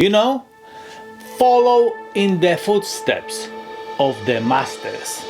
You know, follow in the footsteps of the masters.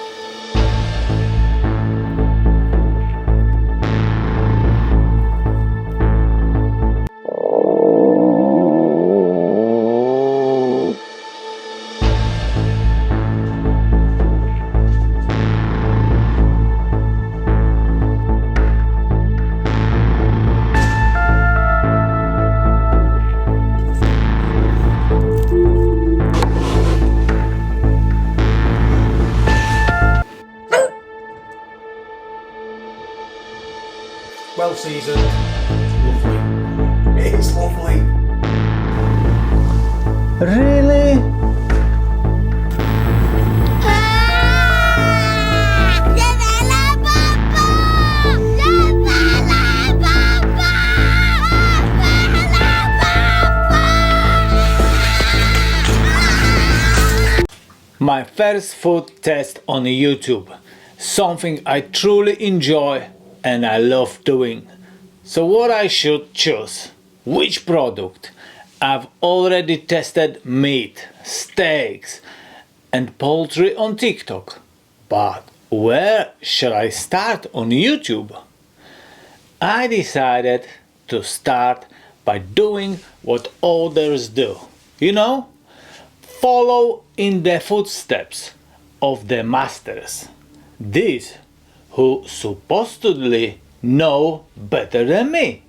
Well seasoned, lovely. It is lovely. Really? My first food test on YouTube, something I truly enjoy and I love doing. So what I should choose? Which product? I've already tested meat, steaks and poultry on TikTok. But where shall I start on YouTube? I decided to start by doing what others do. You know? Follow in the footsteps of the masters. These who supposedly know better than me.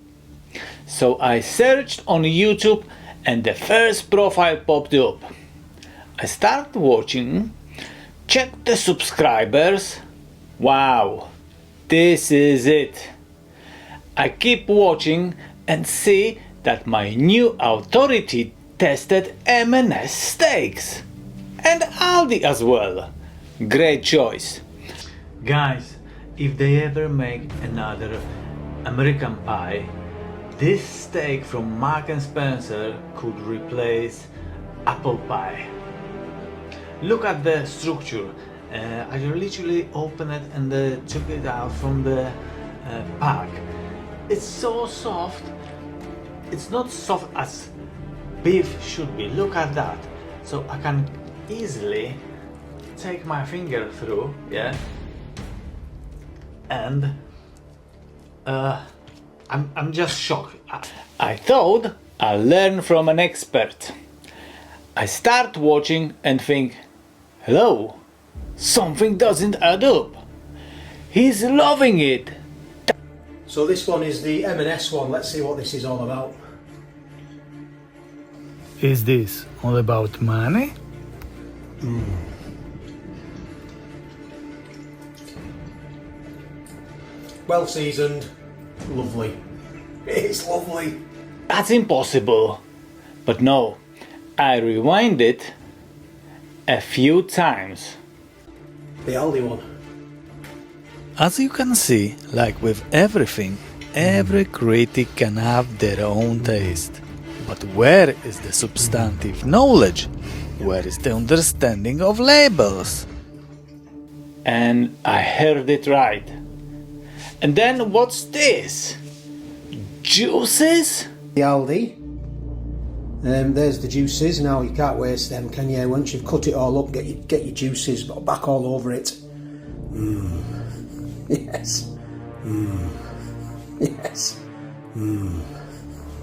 So I searched on YouTube and the first profile popped up. I started watching, checked the subscribers. Wow, this is it. I keep watching and see that my new authority tested M&S steaks and Aldi as well. Great choice. Guys, if they ever make another American pie, this steak from Mark & Spencer could replace apple pie. Look at the structure. I literally opened it and took it out from the pack. It's so soft. It's not soft as beef should be. Look at that. So I can easily take my finger through, yeah, and I'm just shocked. I thought I'll learn from an expert. I start watching and think, hello, something doesn't add up. He's loving it. So this one is the M&S one. Let's see what this is all about. Is this all about money? Well seasoned, lovely. It is lovely. That's impossible. But no, I rewind it a few times. The Aldi one. As you can see, like with everything, every critic can have their own taste. But where is the substantive knowledge? Where is the understanding of labels? And I heard it right. And then what's this? Juices? The Aldi. There's the juices. Now you can't waste them, can you? Once you've cut it all up, get your juices back all over it. Yes. Yes.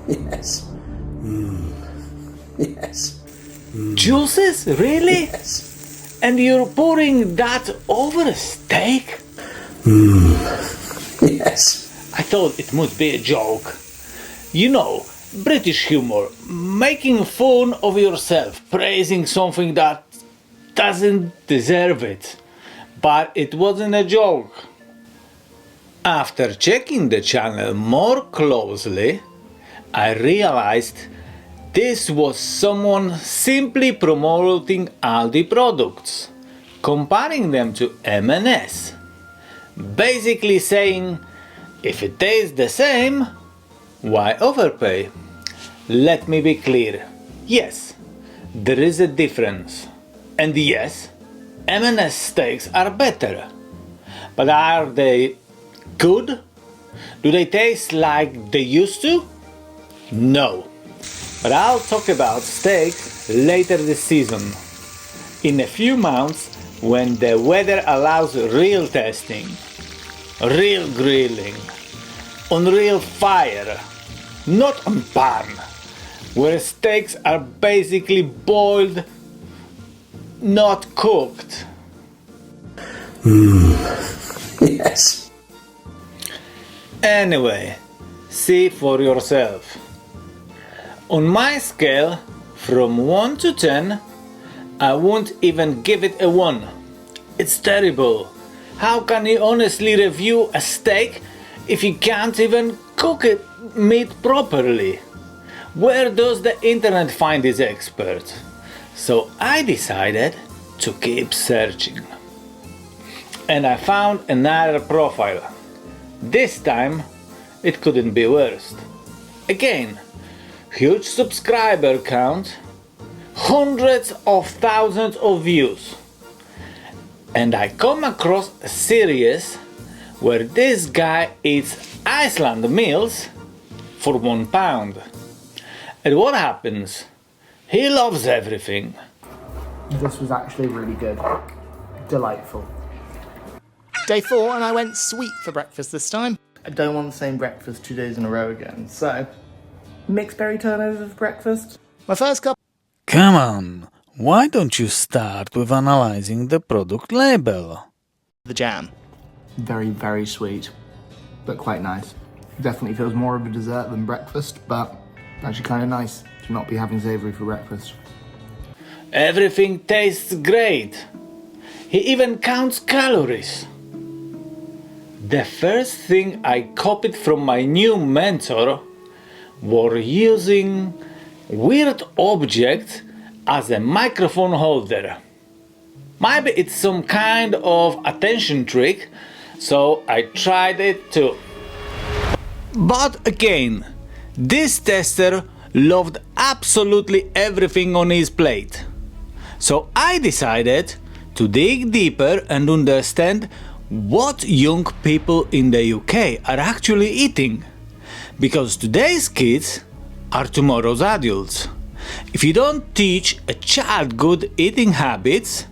Yes. Yes. Juices? Really? Yes. And you're pouring that over a steak? Yes. I thought it must be a joke. You know, British humour, making fun of yourself, praising something that doesn't deserve it. But it wasn't a joke. After checking the channel more closely, I realized this was someone simply promoting Aldi products, comparing them to M&S. Basically saying, if it tastes the same, why overpay? Let me be clear. Yes, there is a difference. And yes, M&S steaks are better. But are they good? Do they taste like they used to? No. But I'll talk about steaks later this season, in a few months when the weather allows real testing, real grilling, on real fire, not on pan, where steaks are basically boiled, not cooked. Yes. Anyway, see for yourself. On my scale, from 1 to 10, I won't even give it a 1. It's terrible. How can you honestly review a steak if you can't even cook it meat properly? Where does the internet find these experts? So I decided to keep searching. And I found another profile. This time it couldn't be worse. Again, huge subscriber count, hundreds of thousands of views. And I come across a series where this guy eats Iceland meals for £1. And what happens? He loves everything. This was actually really good. Delightful. Day 4 and I went sweet for breakfast this time. I don't want the same breakfast 2 days in a row again, so mixed berry turnover for breakfast. My first cup. Come on, why don't you start with analyzing the product label? The jam. Very, very sweet, but quite nice. Definitely feels more of a dessert than breakfast, but actually kind of nice to not be having savoury for breakfast. Everything tastes great. He even counts calories. The first thing I copied from my new mentor were using weird objects as a microphone holder. Maybe it's some kind of attention trick, so I tried it too. But again, this tester loved absolutely everything on his plate. So I decided to dig deeper and understand what young people in the UK are actually eating. Because today's kids are tomorrow's adults. If you don't teach a child good eating habits,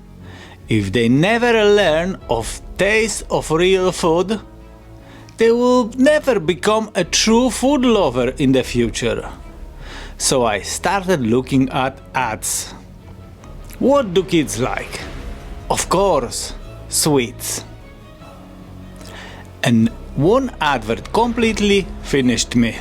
if they never learn of taste of real food, they will never become a true food lover in the future. So I started looking at ads. What do kids like? Of course, sweets. And one advert completely finished me.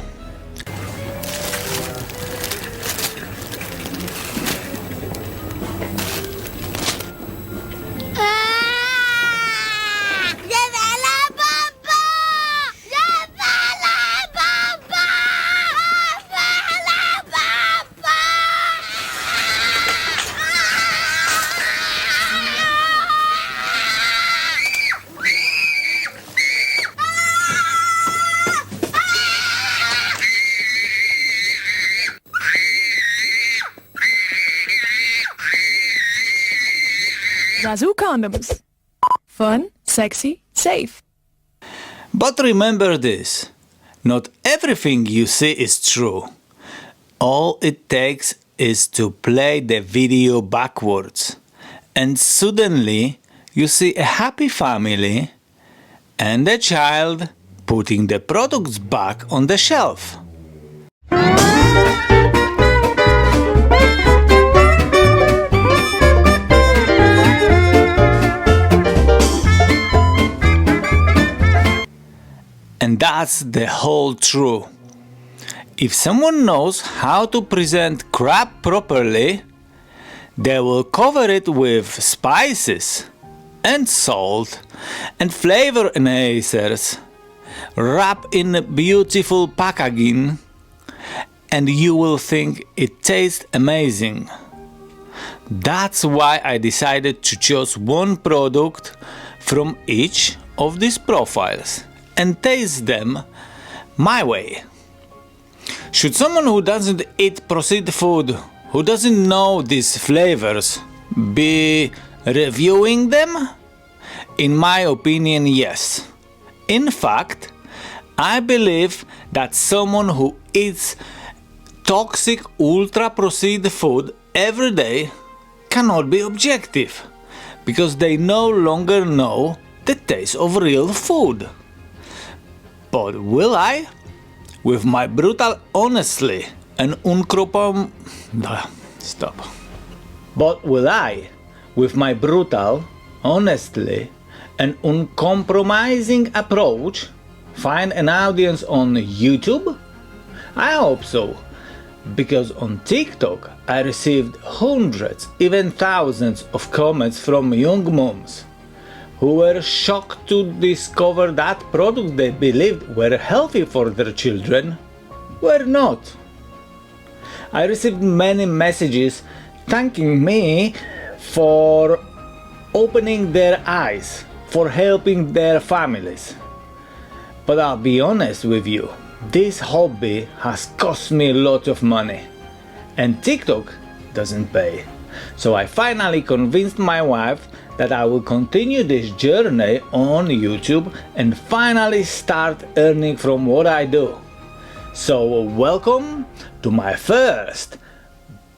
Zazu condoms. Fun, sexy, safe. But remember this, not everything you see is true. All it takes is to play the video backwards, and suddenly you see a happy family and a child putting the products back on the shelf. And that's the whole truth. If someone knows how to present crab properly, they will cover it with spices and salt and flavor enhancers, wrap in beautiful packaging, and you will think it tastes amazing. That's why I decided to choose one product from each of these profiles and taste them my way. Should someone who doesn't eat processed food, who doesn't know these flavors, be reviewing them? In my opinion, yes. In fact, I believe that someone who eats toxic ultra-processed food every day cannot be objective, because they no longer know the taste of real food. But will I? With my brutal honesty and Stop. But will I, with my brutal honesty and uncompromising approach, find an audience on YouTube? I hope so, because on TikTok I received hundreds, even thousands of comments from young moms who were shocked to discover that products they believed were healthy for their children were not. I received many messages thanking me for opening their eyes, for helping their families. But I'll be honest with you, this hobby has cost me a lot of money, and TikTok doesn't pay. So I finally convinced my wife that I will continue this journey on YouTube and finally start earning from what I do. So welcome to my first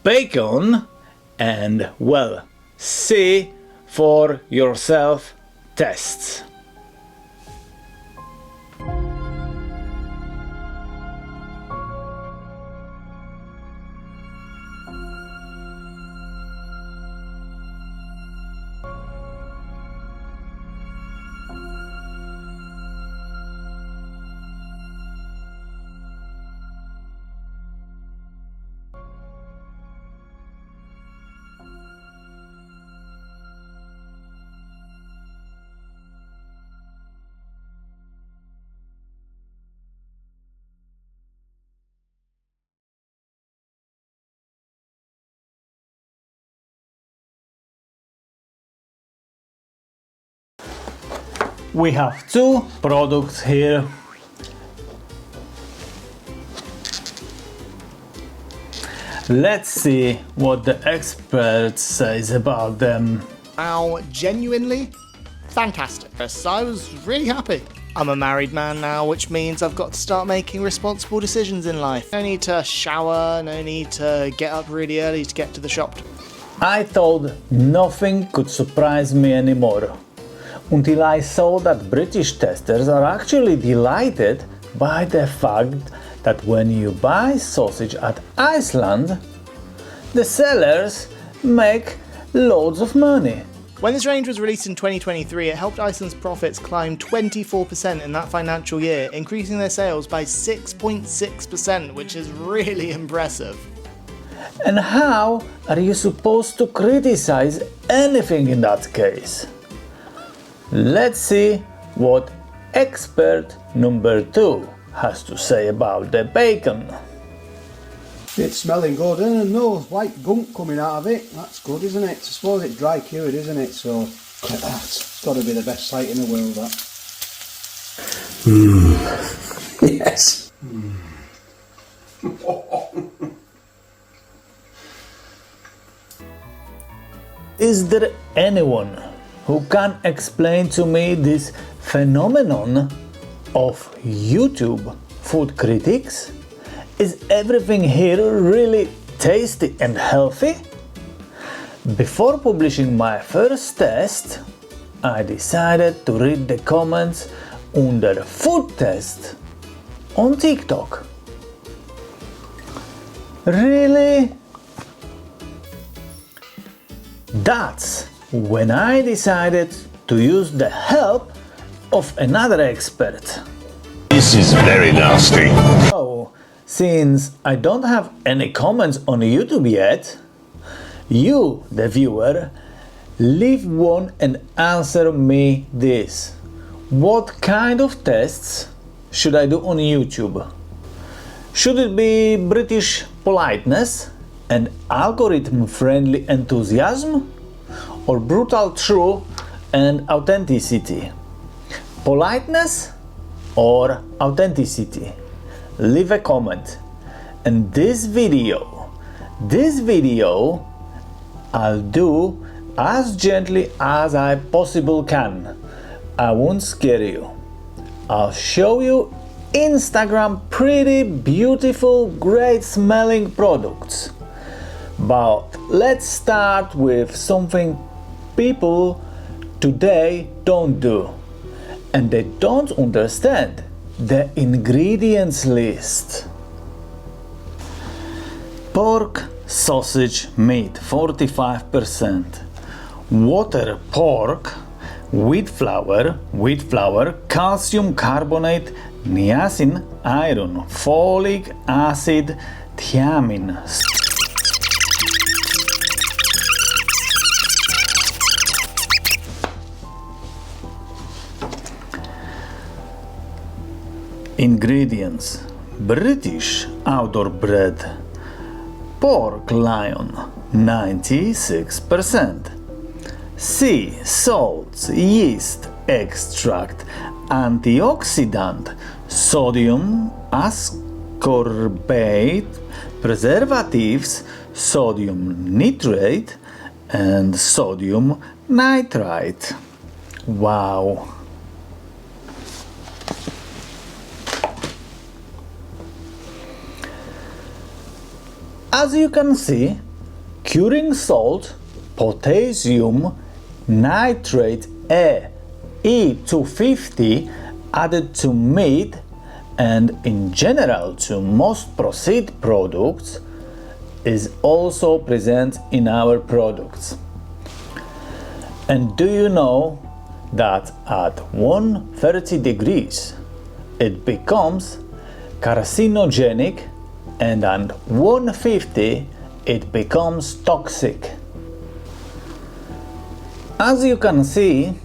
bacon and, well, see for yourself tests. We have two products here. Let's see what the expert says about them. Now, genuinely fantastic. So I was really happy. I'm a married man now, which means I've got to start making responsible decisions in life. No need to shower, no need to get up really early to get to the shop. I thought nothing could surprise me anymore, until I saw that British testers are actually delighted by the fact that when you buy sausage at Iceland, the sellers make loads of money. When this range was released in 2023, it helped Iceland's profits climb 24% in that financial year, increasing their sales by 6.6%, which is really impressive. And how are you supposed to criticize anything in that case? Let's see what expert number 2 has to say about the bacon. It's smelling good, and no white gunk coming out of it. That's good, isn't it? I suppose it's dry cured, isn't it? So, look at that. It's got to be the best sight in the world, that. Yes. Is there anyone who can explain to me this phenomenon of YouTube food critics? Is everything here really tasty and healthy? Before publishing my first test, I decided to read the comments under food test on TikTok. Really? That's when I decided to use the help of another expert. This is very nasty. So, since I don't have any comments on YouTube yet, you, the viewer, leave one and answer me this. What kind of tests should I do on YouTube? Should it be British politeness and algorithm-friendly enthusiasm, or brutal truth and authenticity? Politeness or authenticity? Leave a comment. And this video I'll do as gently as I possibly can. I won't scare you. I'll show you Instagram pretty beautiful, great smelling products. But let's start with something people today don't do, and they don't understand the ingredients list. Pork, sausage, meat 45%, water, pork, wheat flour, calcium carbonate, niacin, iron, folic acid, thiamine. Ingredients: British outdoor bread, pork lion 96%, sea salts, yeast extract, antioxidant, sodium ascorbate, preservatives, sodium nitrate and sodium nitrite. Wow! As you can see, curing salt, potassium nitrate E250 added to meat and in general to most processed products is also present in our products. And do you know that at 130 degrees it becomes carcinogenic, and at 150 it becomes toxic. As you can see,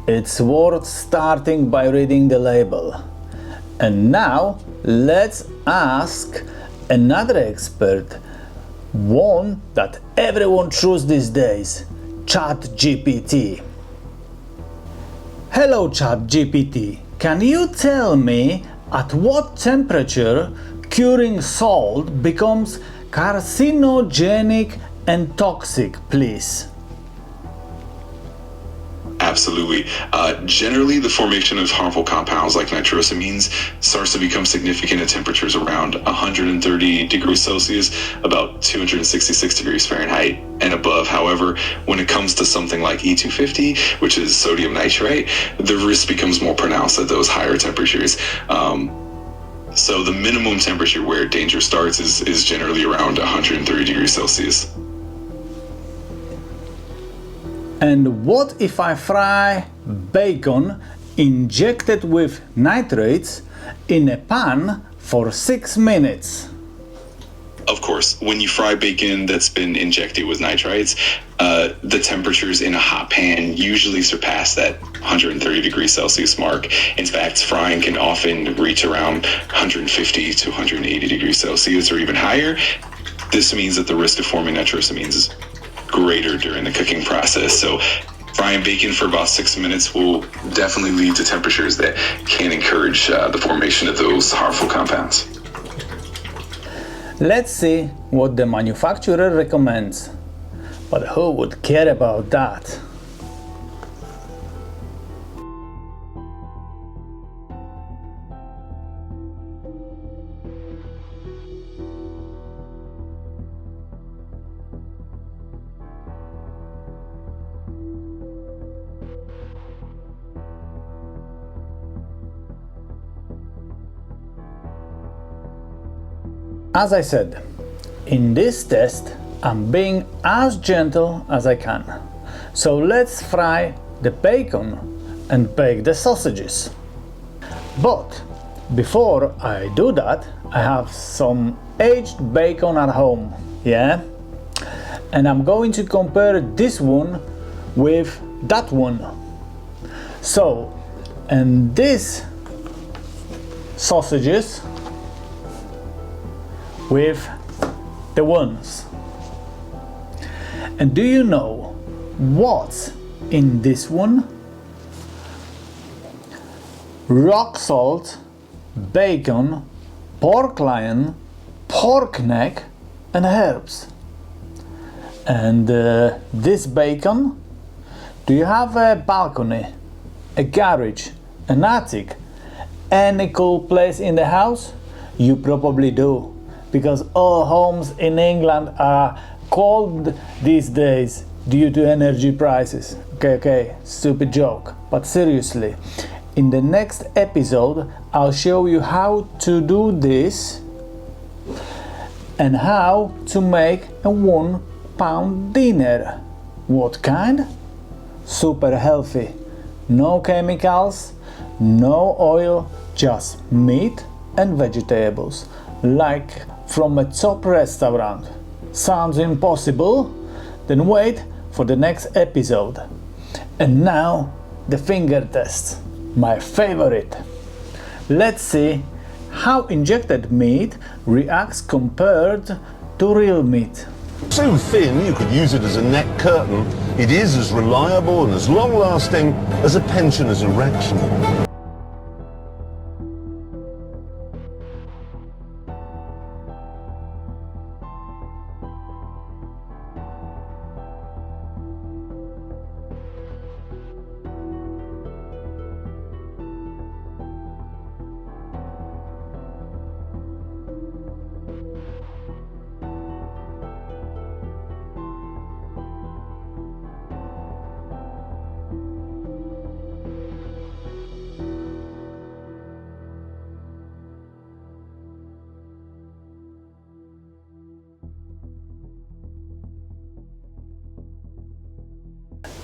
it's worth starting by reading the label. And now let's ask another expert, one that everyone trusts these days, ChatGPT. Hello ChatGPT, can you tell me at what temperature curing salt becomes carcinogenic and toxic, please? Absolutely. Generally, the formation of harmful compounds like nitrosamines starts to become significant at temperatures around 130 degrees Celsius, about 266 degrees Fahrenheit and above. However, when it comes to something like E250, which is sodium nitrite, the risk becomes more pronounced at those higher temperatures. So the minimum temperature where danger starts is generally around 130 degrees Celsius. And what if I fry bacon injected with nitrates in a pan for 6 minutes? Of course, when you fry bacon that's been injected with nitrites, the temperatures in a hot pan usually surpass that 130 degrees Celsius mark. In fact, frying can often reach around 150 to 180 degrees Celsius or even higher. This means that the risk of forming nitrosamines is greater during the cooking process. So frying bacon for about 6 minutes will definitely lead to temperatures that can encourage the formation of those harmful compounds. Let's see what the manufacturer recommends. But who would care about that? As I said, in this test I'm being as gentle as I can. So let's fry the bacon and bake the sausages. But before I do that, I have some aged bacon at home, yeah? And I'm going to compare this one with that one. So, and these sausages with the ones. And do you know what's in this one? Rock salt, bacon, pork loin, pork neck and herbs. And this bacon, do you have a balcony, a garage, an attic, any cool place in the house? You probably do, because all homes in England are cold these days due to energy prices. Okay, stupid joke. But seriously, in the next episode I'll show you how to do this and how to make a £1 dinner. What kind? Super healthy. No chemicals, no oil, just meat and vegetables, like from a top restaurant. Sounds impossible? Then wait for the next episode. And now the finger test, my favorite. Let's see how injected meat reacts compared to real meat. So thin you could use it as a neck curtain. It is as reliable and as long-lasting as a pensioner's erection.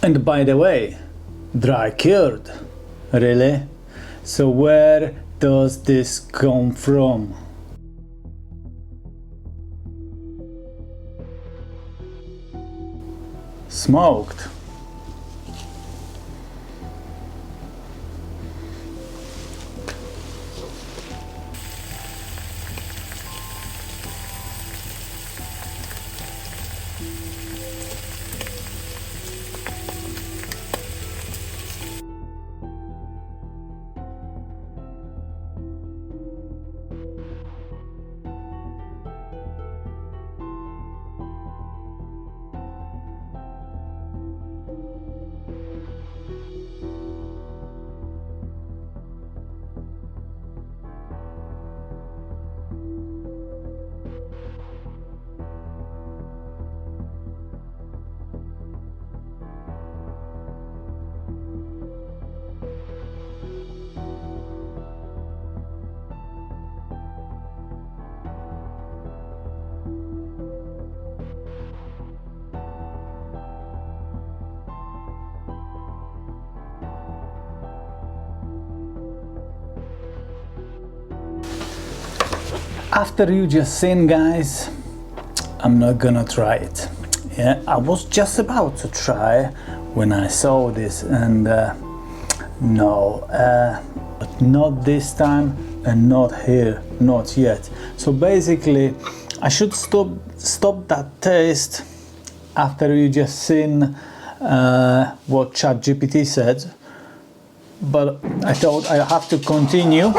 And by the way, dry cured. Really? So where does this come from? Smoked. After you just seen, guys, I'm not gonna try it. Yeah, I was just about to try when I saw this, and no, but not this time and not here, not yet. So basically I should stop that taste after you just seen what ChatGPT said, but I thought I have to continue,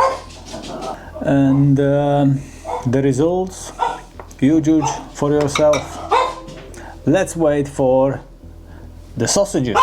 and the results you judge for yourself. Let's wait for the sausages.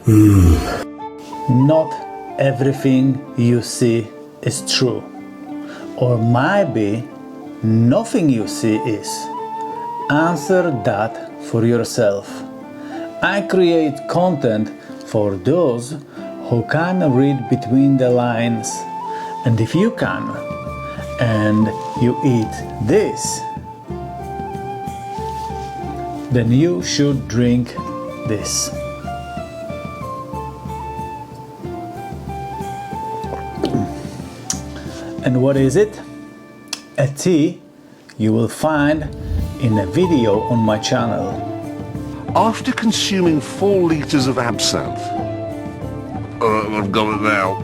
Not everything you see is true. Or maybe nothing you see is. Answer that for yourself. I create content for those who can read between the lines. And if you can, and you eat this, then you should drink this. And what is it? A tea you will find in a video on my channel. After consuming 4 litres of absinthe, I've got it now.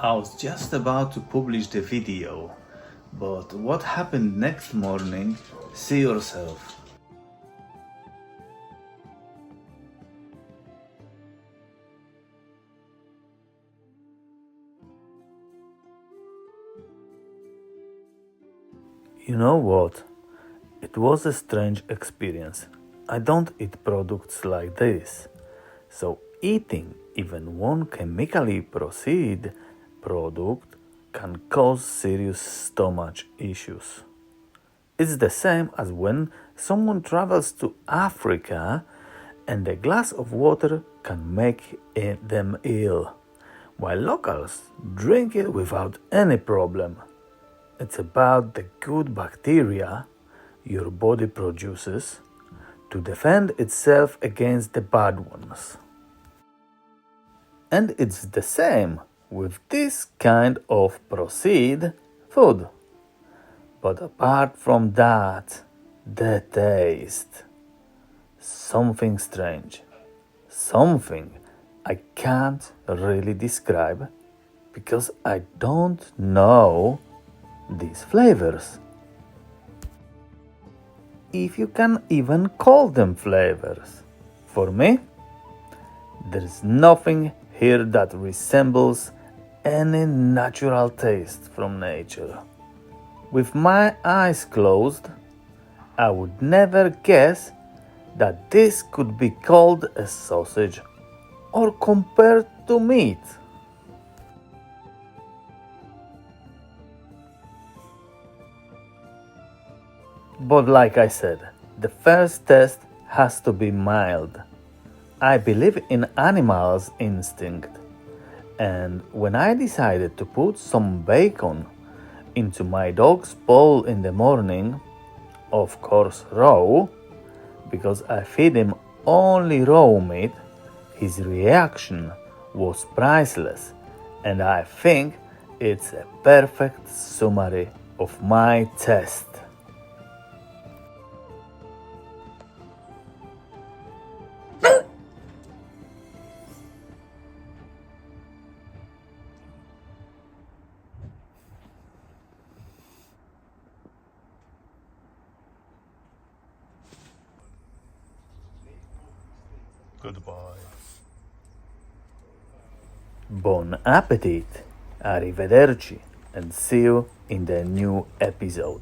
I was just about to publish the video, but what happened next morning, see yourself. You know what? It was a strange experience. I don't eat products like this, so eating even one chemically processed product can cause serious stomach issues. It's the same as when someone travels to Africa and a glass of water can make them ill, while locals drink it without any problem. It's about the good bacteria your body produces to defend itself against the bad ones. And it's the same with this kind of processed food. But apart from that, the taste. Something strange. Something I can't really describe because I don't know these flavors. If you can even call them flavors. For me, there's nothing here that resembles any natural taste from nature. With my eyes closed, I would never guess that this could be called a sausage or compared to meat. But like I said, the first test has to be mild. I believe in animals' instinct, and when I decided to put some bacon into my dog's bowl in the morning, of course raw, because I feed him only raw meat, his reaction was priceless, and I think it's a perfect summary of my test. Goodbye. Bon appetit, arrivederci, and see you in the new episode.